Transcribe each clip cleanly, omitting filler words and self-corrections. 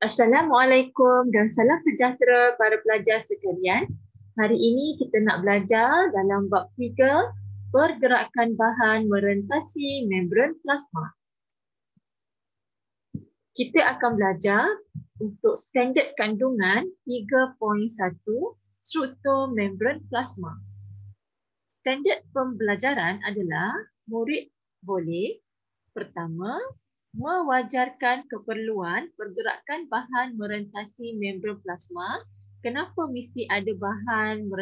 Assalamualaikum dan salam sejahtera para pelajar sekalian. Hari ini kita nak belajar dalam bab 3, pergerakan bahan merentasi membran plasma. Kita akan belajar untuk standard kandungan 3.1 struktur membran plasma. Standard pembelajaran adalah murid boleh pertama mewajarkan keperluan pergerakan bahan merentasi membran plasma. Kenapa mesti ada bahan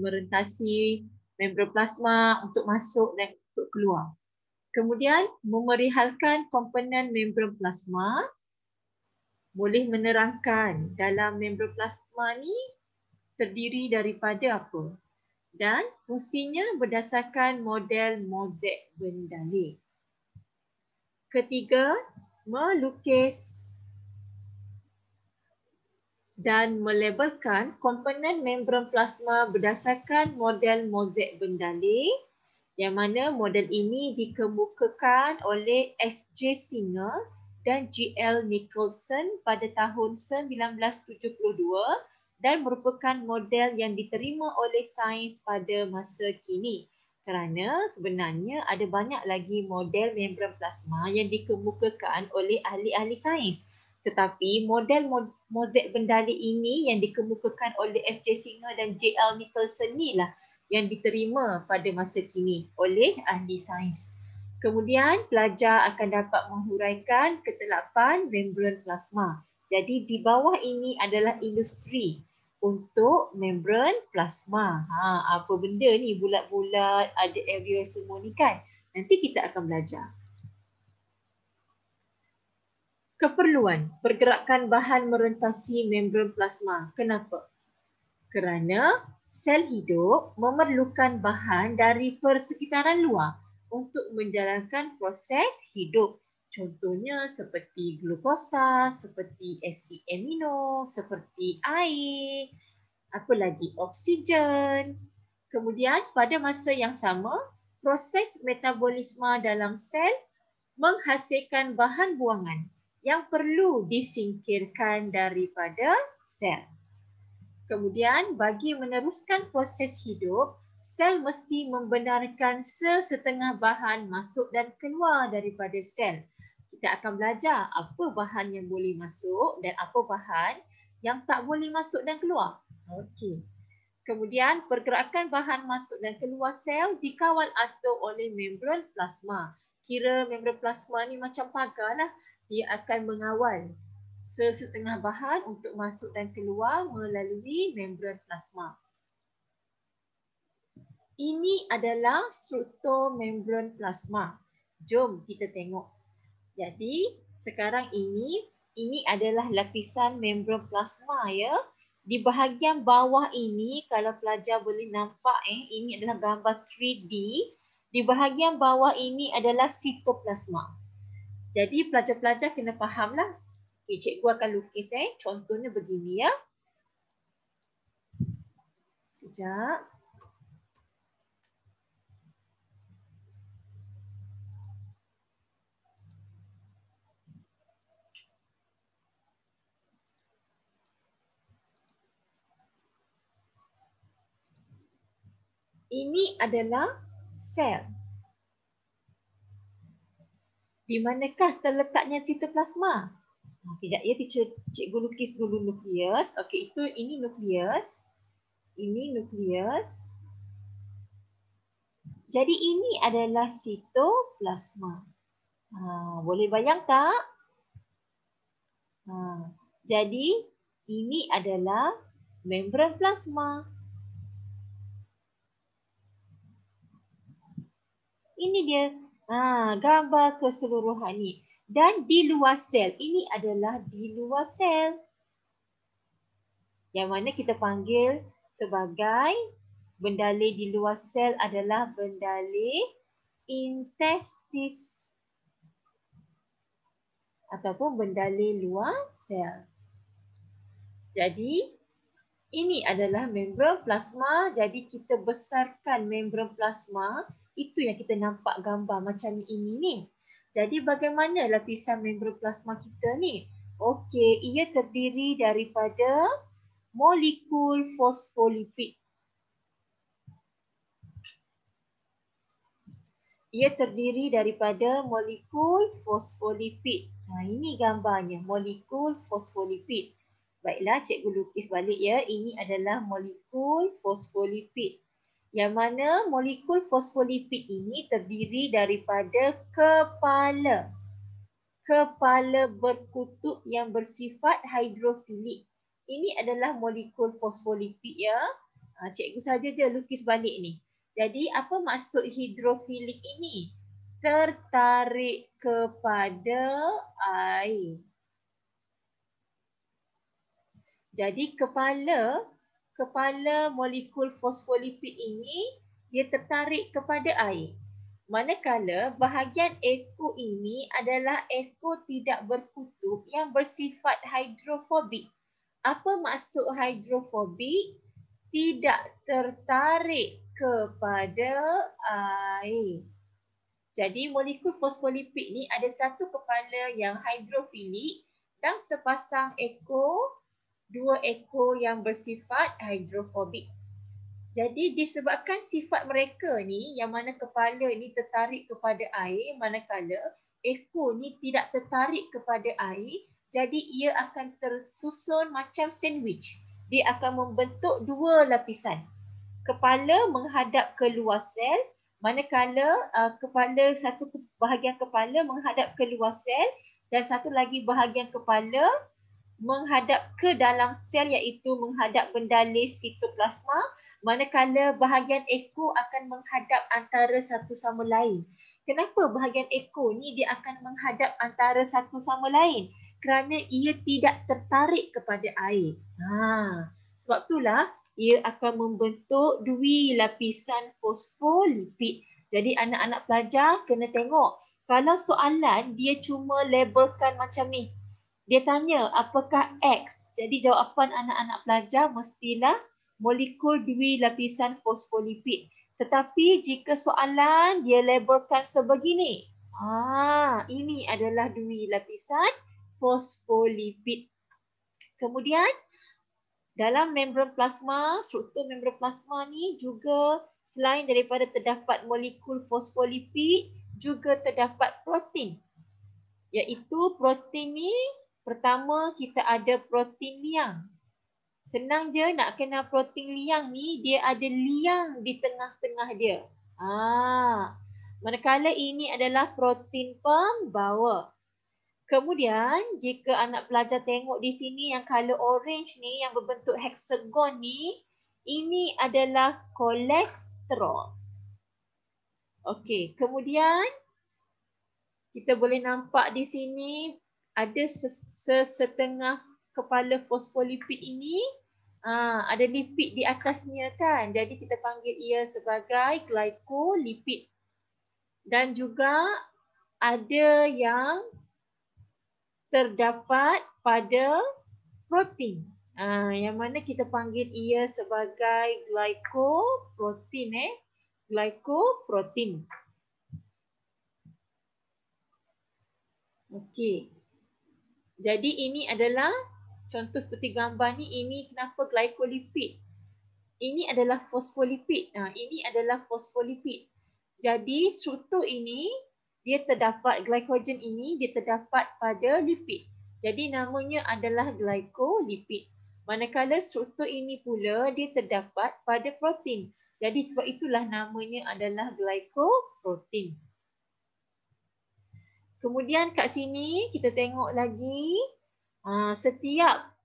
merentasi membran plasma untuk masuk dan untuk keluar? Kemudian memerihalkan komponen membran plasma, boleh menerangkan dalam membran plasma ni terdiri daripada apa? Dan fungsinya berdasarkan model mozaik bendalih. Ketiga, melukis dan melabelkan komponen membran plasma berdasarkan model mozaik bendalih yang mana model ini dikemukakan oleh S.J. Singer dan G.L. Nicholson pada tahun 1972 dan merupakan model yang diterima oleh sains pada masa kini. Kerana sebenarnya ada banyak lagi model membran plasma yang dikemukakan oleh ahli-ahli sains. Tetapi model mozaik bendalih ini yang dikemukakan oleh S.J. Singer dan J.L. Nicholson ni lah yang diterima pada masa kini oleh ahli sains. Kemudian pelajar akan dapat menghuraikan ketelapan membran plasma. Jadi di bawah ini adalah industri untuk membran plasma. Apa benda ni bulat-bulat, ada area semua ni kan. Nanti kita akan belajar. Keperluan pergerakan bahan merentasi membran plasma. Kenapa? Kerana sel hidup memerlukan bahan dari persekitaran luar untuk menjalankan proses hidup. Contohnya seperti glukosa, seperti asid amino, seperti air, apa lagi? Oksigen. Kemudian pada masa yang sama, proses metabolisme dalam sel menghasilkan bahan buangan yang perlu disingkirkan daripada sel. Kemudian bagi meneruskan proses hidup, sel mesti membenarkan sesetengah bahan masuk dan keluar daripada sel. Kita akan belajar apa bahan yang boleh masuk dan apa bahan yang tak boleh masuk dan keluar. Okey. Kemudian pergerakan bahan masuk dan keluar sel dikawal atur oleh membran plasma. Kira membran plasma ni macam pagar lah. Dia akan mengawal sesetengah bahan untuk masuk dan keluar melalui membran plasma. Ini adalah struktur membran plasma. Jom kita tengok. Jadi sekarang ini adalah lapisan membran plasma ya. Di bahagian bawah ini kalau pelajar boleh nampak ini adalah gambar 3D. Di bahagian bawah ini adalah sitoplasma. Jadi pelajar-pelajar kena fahamlah. Okay, cikgu akan lukis contohnya begini ya. Sekejap. Ini adalah sel. Di manakah terletaknya sitoplasma? Kejap ya, cikgu lukis dulu nukleus. Okey, ini nukleus. Ini nukleus. Jadi ini adalah sitoplasma. Boleh bayang tak? Jadi ini adalah membran plasma. Ini dia gambar keseluruhan ni. Dan di luar sel, ini adalah di luar sel. Yang mana kita panggil sebagai bendalih di luar sel adalah bendalih intestis ataupun bendalih luar sel. Jadi ini adalah membran plasma. Jadi kita besarkan membran plasma. Itu yang kita nampak gambar macam ini ni. Jadi bagaimana lapisan membran plasma kita ni? Okey, ia terdiri daripada molekul fosfolipid. Ia terdiri daripada molekul fosfolipid. Ini gambarnya, molekul fosfolipid. Baiklah, cikgu lukis balik ya. Ini adalah molekul fosfolipid. Yang mana molekul fosfolipid ini terdiri daripada kepala. Kepala berkutub yang bersifat hidrofilik. Ini adalah molekul fosfolipid ya. Cikgu saja je lukis balik ni. Jadi apa maksud hidrofilik ini? Tertarik kepada air. Jadi kepala molekul fosfolipid ini dia tertarik kepada air. Manakala bahagian ekor ini adalah ekor tidak berkutub yang bersifat hidrofobik. Apa maksud hidrofobik? Tidak tertarik kepada air. Jadi molekul fosfolipid ni ada satu kepala yang hidrofilik dan sepasang ekor, dua ekor yang bersifat hidrofobik. Jadi disebabkan sifat mereka ni yang mana kepala ni tertarik kepada air manakala ekor ni tidak tertarik kepada air, jadi ia akan tersusun macam sandwich. Dia akan membentuk dua lapisan. Kepala menghadap ke luar sel, manakala satu bahagian kepala menghadap ke luar sel dan satu lagi bahagian kepala menghadap ke dalam sel iaitu menghadap bendalih sitoplasma, manakala bahagian ekor akan menghadap antara satu sama lain. Kenapa bahagian ekor ni dia akan menghadap antara satu sama lain? Kerana ia tidak tertarik kepada air. Sebab itulah ia akan membentuk dui lapisan fosfolipid. Jadi anak-anak pelajar kena tengok. Kalau soalan dia cuma labelkan macam ni. Dia tanya apakah X. Jadi jawapan anak-anak pelajar mestilah molekul dui lapisan fosfolipid. Tetapi jika soalan dia labelkan sebegini. Ini adalah dui lapisan fosfolipid. Kemudian dalam membran plasma, struktur membran plasma ni juga selain daripada terdapat molekul fosfolipid, juga terdapat protein. Iaitu protein ni, pertama kita ada protein liang. Senang je nak kenal protein liang ni, dia ada liang di tengah-tengah dia. Manakala ini adalah protein pembawa. Kemudian jika anak pelajar tengok di sini yang color orange ni yang berbentuk hexagon ni, ini adalah kolesterol. Okey, kemudian kita boleh nampak di sini ada setengah kepala fosfolipid ini ada lipid di atasnya kan. Jadi kita panggil ia sebagai glycolipid. Dan juga ada yang terdapat pada protein. Yang mana kita panggil ia sebagai glycoprotein. Glycoprotein. Okey. Jadi ini adalah contoh seperti gambar ni. Ini kenapa glycolipid? Ini adalah fosfolipid. Ini adalah fosfolipid. Jadi struktur ini dia terdapat, glycogen ini dia terdapat pada lipid. Jadi namanya adalah glycolipid. Manakala struktur ini pula dia terdapat pada protein. Jadi sebab itulah namanya adalah glycoprotein. Kemudian kat sini kita tengok lagi setiap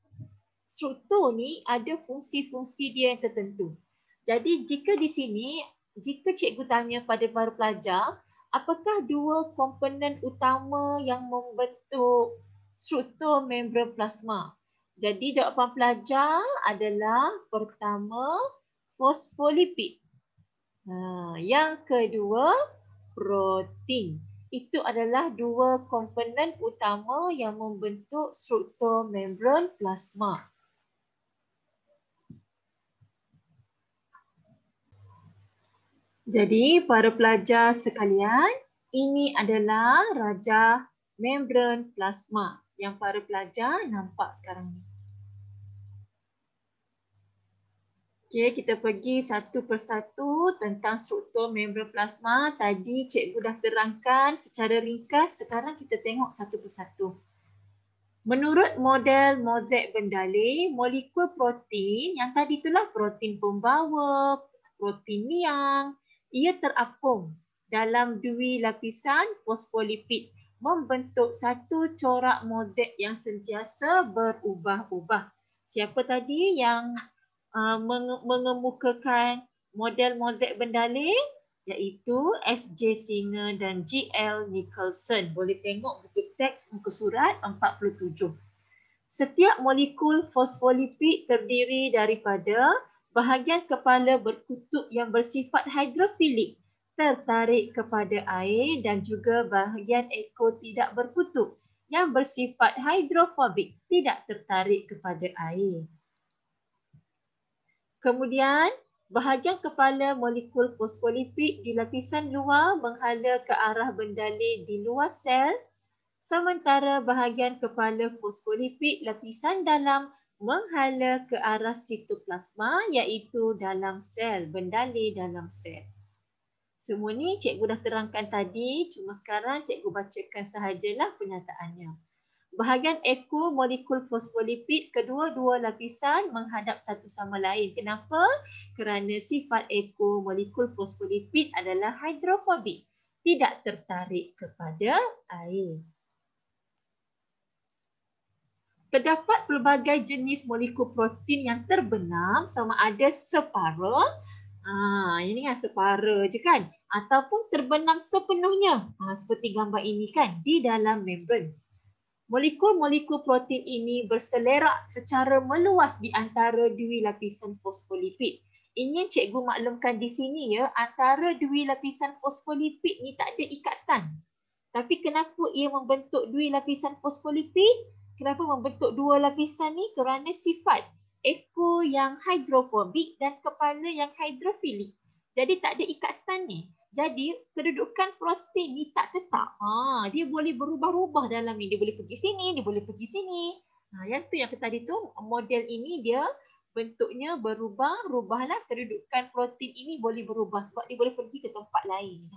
struktur ni ada fungsi-fungsi dia yang tertentu. Jadi jika di sini, jika cikgu tanya pada para pelajar, apakah dua komponen utama yang membentuk struktur membran plasma? Jadi jawapan pelajar adalah pertama fosfolipid. Yang kedua protein. Itu adalah dua komponen utama yang membentuk struktur membran plasma. Jadi para pelajar sekalian, ini adalah rajah membran plasma. yang para pelajar nampak sekarang ni. Okey, kita pergi satu persatu tentang struktur membran plasma. Tadi cikgu dah terangkan secara ringkas, sekarang kita tengok satu persatu. Menurut model Mosaic Bendale, molekul protein yang tadi itulah protein pembawa, protein liang, ia terapung dalam dui lapisan fosfolipid membentuk satu corak mozaik yang sentiasa berubah-ubah. Siapa tadi yang mengemukakan model Mosaic Bendale? Iaitu S.J. Singer dan G.L. Nicholson. Boleh tengok buku teks muka surat 47. Setiap molekul fosfolipid terdiri daripada bahagian kepala berkutub yang bersifat hidrofilik, tertarik kepada air, dan juga bahagian ekor tidak berkutub yang bersifat hidrofobik, tidak tertarik kepada air. Kemudian, bahagian kepala molekul fosfolipid di lapisan luar menghala ke arah bendale di luar sel, sementara bahagian kepala fosfolipid lapisan dalam menghala ke arah sitoplasma iaitu dalam sel, bendale dalam sel. Semua ni cikgu dah terangkan tadi, cuma sekarang cikgu bacakan sahajalah penyataannya. Bahagian ekor molekul fosfolipid kedua-dua lapisan menghadap satu sama lain. Kenapa? Kerana sifat ekor molekul fosfolipid adalah hidrofobik, tidak tertarik kepada air. Terdapat pelbagai jenis molekul protein yang terbenam sama ada separa, ini kan separa je kan, ataupun terbenam sepenuhnya, seperti gambar ini kan, di dalam membran. Molekul-molekul protein ini berselerak secara meluas di antara dui lapisan fosfolipid. Ingin cikgu maklumkan di sini ya, antara dui lapisan fosfolipid ni tak ada ikatan. Tapi kenapa ia membentuk dui lapisan fosfolipid? Kenapa membentuk dua lapisan ni? Kerana sifat ekor yang hidrofobik dan kepala yang hidrofilik. Jadi tak ada ikatan ni. Jadi kedudukan protein ni tak tetap. Dia boleh berubah-ubah dalam ni. Dia boleh pergi sini, dia boleh pergi sini. Yang tu yang tadi tu model ini dia bentuknya berubah-ubahlah. Kedudukan protein ini boleh berubah sebab dia boleh pergi ke tempat lain.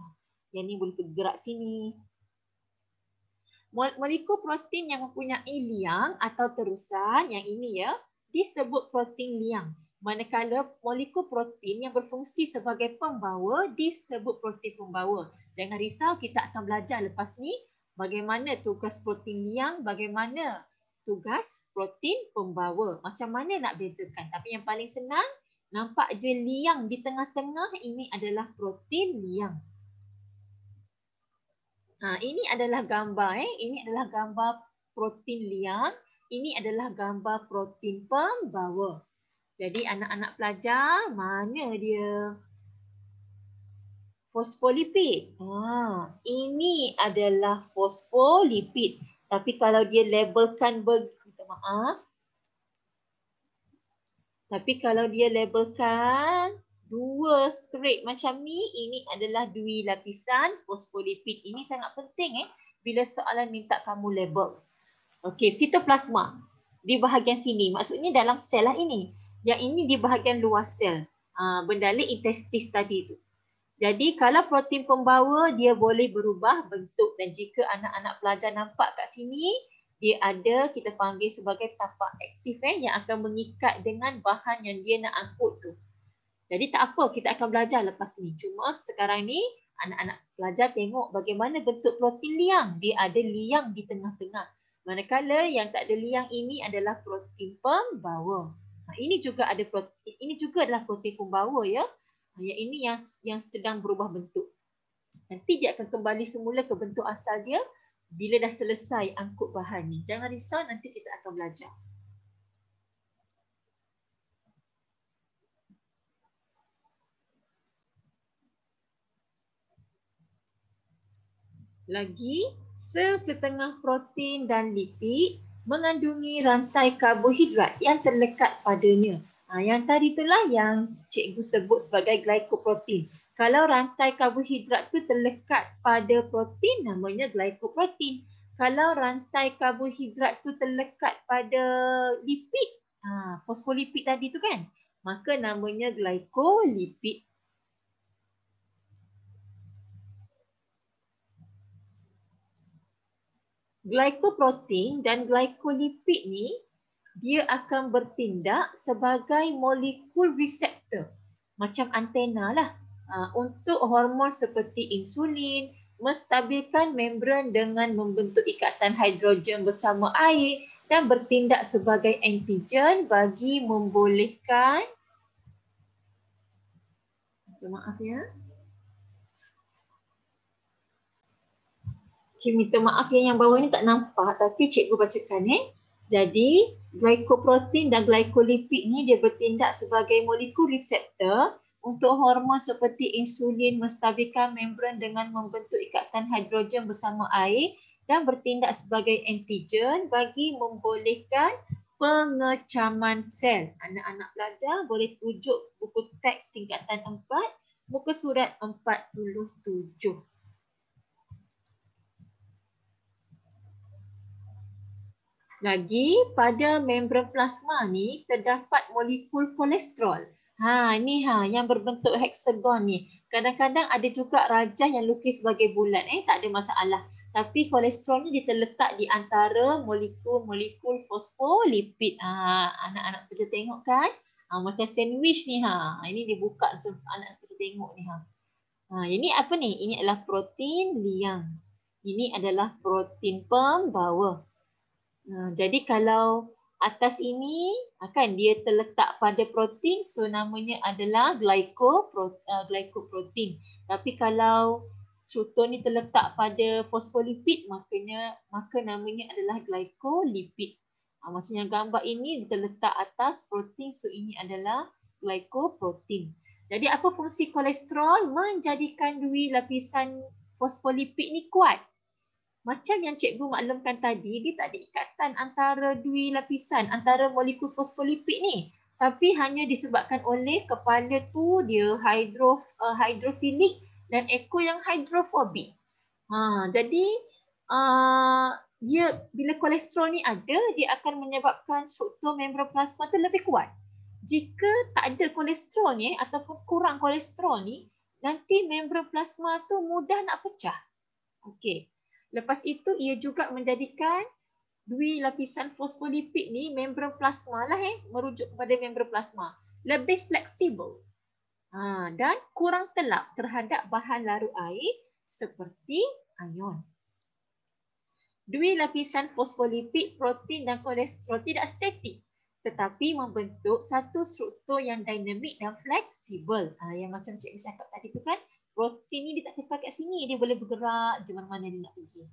Yang ni boleh bergerak sini. Molekul protein yang mempunyai liang atau terusan, yang ini ya, disebut protein liang. Manakala molekul protein yang berfungsi sebagai pembawa disebut protein pembawa. Jangan risau, kita akan belajar lepas ni bagaimana tugas protein liang, bagaimana tugas protein pembawa. Macam mana nak bezakan. Tapi yang paling senang, nampak je liang di tengah-tengah, ini adalah protein liang. Ini adalah gambar. Ini adalah gambar protein liang. Ini adalah gambar protein pembawa. Jadi anak-anak pelajar, mana dia? Fosfolipid. Ini adalah fosfolipid. Tapi kalau dia labelkan, minta maaf. Tapi kalau dia labelkan dua straight macam ni, ini adalah dui lapisan fosfolipid. Ini sangat penting bila soalan minta kamu label. Okey, sitoplasma di bahagian sini. Maksudnya dalam sel lah ini. Yang ini di bahagian luar sel. Bendale intestis tadi tu. Jadi kalau protein pembawa dia boleh berubah bentuk, dan jika anak-anak pelajar nampak kat sini, dia ada kita panggil sebagai tapak aktif yang akan mengikat dengan bahan yang dia nak angkut tu. Jadi tak apa, kita akan belajar lepas ni. Cuma sekarang ni anak-anak pelajar tengok bagaimana bentuk protein liang. Dia ada liang di tengah-tengah. Manakala yang tak ada liang ini adalah protein pembawa. Ini juga ada protein, ini juga adalah protein pembawa ya. Yang ini yang sedang berubah bentuk. Nanti dia akan kembali semula ke bentuk asal dia bila dah selesai angkut bahan ni. Jangan risau, nanti kita akan belajar. Lagi, sesetengah protein dan lipid mengandungi rantai karbohidrat yang terlekat padanya. Yang tadi itulah yang cikgu sebut sebagai glycoprotein. Kalau rantai karbohidrat tu terlekat pada protein, namanya glycoprotein. Kalau rantai karbohidrat tu terlekat pada lipid, fosfolipid tadi tu kan, maka namanya glycolipid. Glycoprotein dan glycolipid ni dia akan bertindak sebagai molekul reseptor macam antena lah untuk hormon seperti insulin, menstabilkan membran dengan membentuk ikatan hidrogen bersama air dan bertindak sebagai antigen bagi membolehkan maaf ya. Okay, minta maaf yang bawah ni tak nampak tapi cikgu bacakan Jadi, glycoprotein dan glycolipid ni dia bertindak sebagai molekul reseptor untuk hormon seperti insulin menstabilkan membran dengan membentuk ikatan hidrogen bersama air dan bertindak sebagai antigen bagi membolehkan pengecaman sel. Anak-anak pelajar boleh rujuk buku teks tingkatan 4, muka surat 47. Lagi, pada membran plasma ni terdapat molekul kolesterol. Yang berbentuk heksagon ni. Kadang-kadang ada juga rajah yang lukis sebagai bulat. Tak ada masalah. Tapi kolesterol ni dia terletak di antara molekul-molekul fosfolipid. Anak-anak perlu tengok kan? Macam sandwich ni. Ini dia buka so anak perlu tengok ni. Ini apa ni? Ini adalah protein liang. Ini adalah protein pembawa. Jadi kalau atas ini kan dia terletak pada protein, so namanya adalah glycoprotein. Tapi kalau struktur ni terletak pada fosfolipid, maka namanya adalah glycolipid. Macam yang gambar ini terletak atas protein, so ini adalah glycoprotein. Jadi apa fungsi kolesterol? Menjadikan dui lapisan fosfolipid ni kuat. Macam yang cikgu maklumkan tadi, dia tak ada ikatan antara dui lapisan, antara molekul fosfolipid ni. Tapi hanya disebabkan oleh kepala tu dia hidrofilik dan ekor yang hidrofobik. Jadi dia bila kolesterol ni ada, dia akan menyebabkan struktur membran plasma tu lebih kuat. Jika tak ada kolesterol ni ataupun kurang kolesterol ni, nanti membran plasma tu mudah nak pecah. Okey. Lepas itu ia juga menjadikan dui lapisan fosfolipid ni membran plasma lah merujuk kepada membran plasma lebih fleksibel dan kurang telap terhadap bahan larut air seperti ion. Dui lapisan fosfolipid, protein dan kolesterol tidak statik tetapi membentuk satu struktur yang dinamik dan fleksibel. Yang macam cikgu cakap tadi tu kan, protein ni dia tak kekal kat sini, dia boleh bergerak je mana-mana dia nak pergi.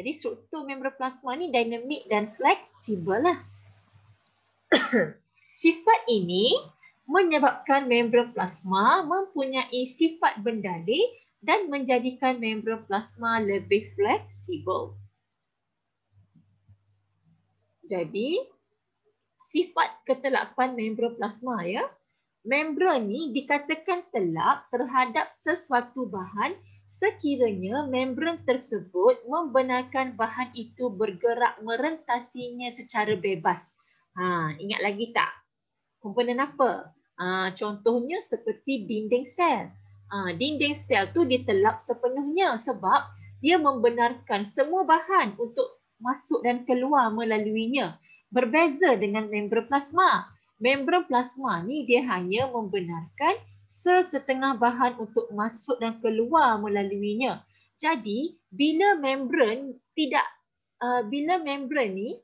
Jadi struktur membran plasma ni dinamik dan fleksibel lah. Sifat ini menyebabkan membran plasma mempunyai sifat berdalih dan menjadikan membran plasma lebih fleksibel. Jadi, sifat ketelapan membran plasma membran ni dikatakan telap terhadap sesuatu bahan sekiranya membran tersebut membenarkan bahan itu bergerak merentasinya secara bebas. Ingat lagi tak? Komponen apa? Contohnya seperti dinding sel. Dinding sel tu ditelap sepenuhnya sebab dia membenarkan semua bahan untuk masuk dan keluar melaluinya. Berbeza dengan membran plasma. Membran plasma ni dia hanya membenarkan sesetengah bahan untuk masuk dan keluar melaluinya. Jadi bila membran ni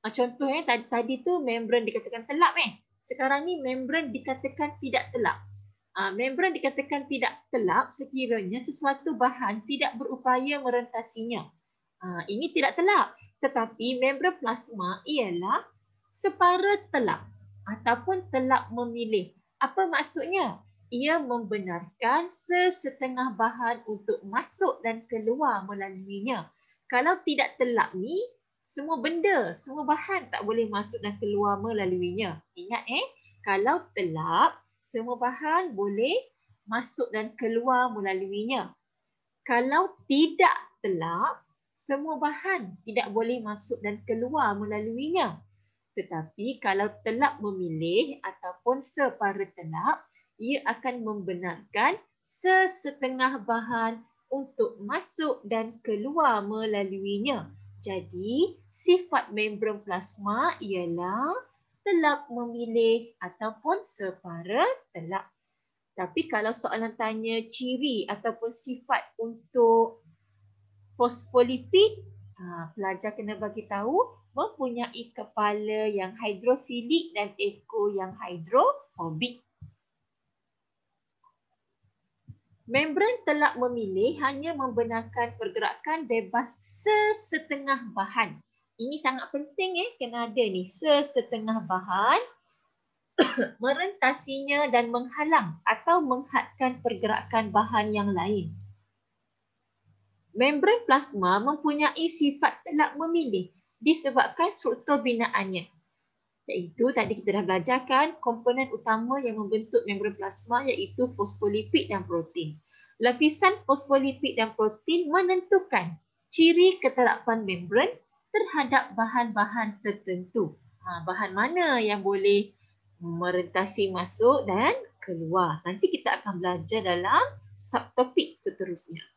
contohnya tadi tu membran dikatakan telap sekarang ni membran dikatakan tidak telap. Membran dikatakan tidak telap sekiranya sesuatu bahan tidak berupaya merentasinya. Ini tidak telap, tetapi membran plasma ialah separa telap ataupun telap memilih. Apa maksudnya? Ia membenarkan sesetengah bahan untuk masuk dan keluar melaluinya. Kalau tidak telap ni, semua benda, semua bahan tak boleh masuk dan keluar melaluinya. Ingat kalau telap, semua bahan boleh masuk dan keluar melaluinya. Kalau tidak telap, semua bahan tidak boleh masuk dan keluar melaluinya. Tetapi kalau telap memilih ataupun separa telap, ia akan membenarkan sesetengah bahan untuk masuk dan keluar melaluinya. Jadi, sifat membran plasma ialah telap memilih ataupun separa telap. Tapi kalau soalan tanya ciri ataupun sifat untuk fosfolipid, pelajar kena bagi tahu mempunyai kepala yang hidrofilik dan ekor yang hidrofobik. Membran telap memilih hanya membenarkan pergerakan bebas sesetengah bahan. Ini sangat penting kena ada ni, sesetengah bahan merentasinya dan menghalang atau menghadkan pergerakan bahan yang lain. Membran plasma mempunyai sifat telap memilih disebabkan struktur binaannya. Iaitu tadi kita dah belajarkan komponen utama yang membentuk membran plasma iaitu fosfolipid dan protein. Lapisan fosfolipid dan protein menentukan ciri ketelapan membran terhadap bahan-bahan tertentu. Bahan mana yang boleh merentasi masuk dan keluar. Nanti kita akan belajar dalam subtopik seterusnya.